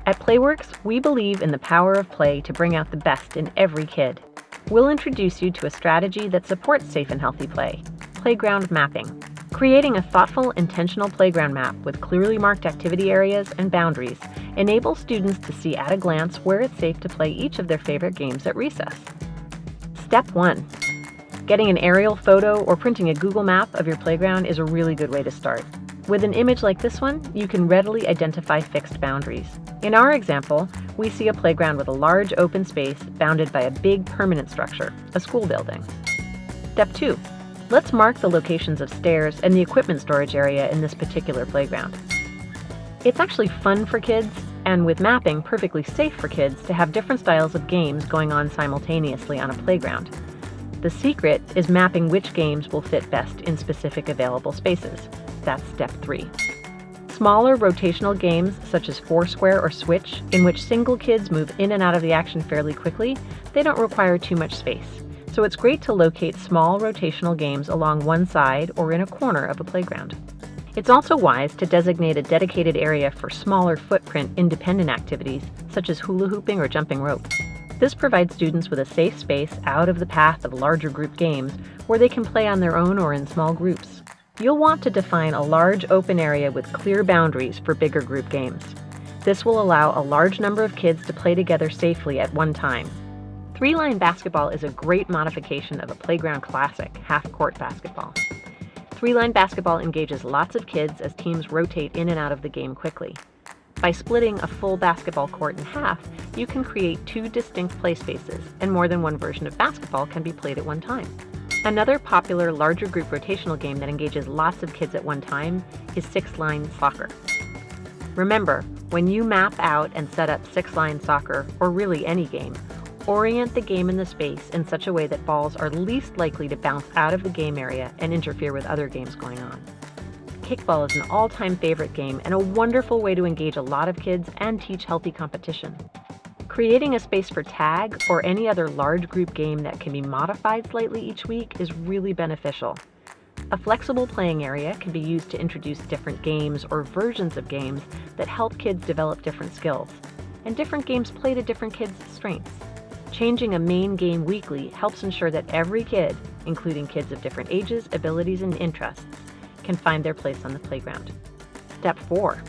At Playworks, we believe in the power of play to bring out the best in every kid. We'll introduce you to a strategy that supports safe and healthy play: playground mapping. Creating a thoughtful, intentional playground map with clearly marked activity areas and boundaries enables students to see at a glance where it's safe to play each of their favorite games at recess. Step 1. Getting an aerial photo or printing a Google map of your playground is a really good way to start. With an image like this one, you can readily identify fixed boundaries. In our example, we see a playground with a large open space bounded by a big permanent structure, a school building. Step 2. Let's mark the locations of stairs and the equipment storage area in this particular playground. It's actually fun for kids, and with mapping, perfectly safe for kids to have different styles of games going on simultaneously on a playground. The secret is mapping which games will fit best in specific available spaces. That's step 3. Smaller rotational games such as Foursquare or Switch, in which single kids move in and out of the action fairly quickly, they don't require too much space. So it's great to locate small rotational games along one side or in a corner of a playground. It's also wise to designate a dedicated area for smaller footprint independent activities such as hula hooping or jumping rope. This provides students with a safe space out of the path of larger group games where they can play on their own or in small groups. You'll want to define a large open area with clear boundaries for bigger group games. This will allow a large number of kids to play together safely at one time. Three-line basketball is a great modification of a playground classic, half-court basketball. Three-line basketball engages lots of kids as teams rotate in and out of the game quickly. By splitting a full basketball court in half, you can create 2 distinct play spaces, and more than one version of basketball can be played at one time. Another popular larger group rotational game that engages lots of kids at one time is 6-line soccer. Remember, when you map out and set up 6-line soccer, or really any game, orient the game in the space in such a way that balls are least likely to bounce out of the game area and interfere with other games going on. Kickball is an all-time favorite game and a wonderful way to engage a lot of kids and teach healthy competition. Creating a space for tag or any other large group game that can be modified slightly each week is really beneficial. A flexible playing area can be used to introduce different games or versions of games that help kids develop different skills, and different games play to different kids' strengths. Changing a main game weekly helps ensure that every kid, including kids of different ages, abilities, and interests, can find their place on the playground. Step 4.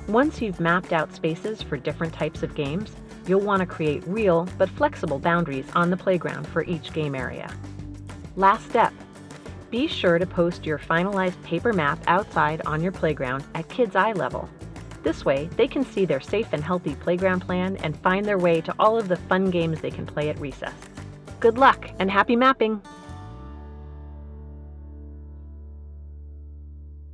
Once you've mapped out spaces for different types of games, you'll want to create real but flexible boundaries on the playground for each game area. Last step. Be sure to post your finalized paper map outside on your playground at kids' eye level. This way, they can see their safe and healthy playground plan and find their way to all of the fun games they can play at recess. Good luck and happy mapping!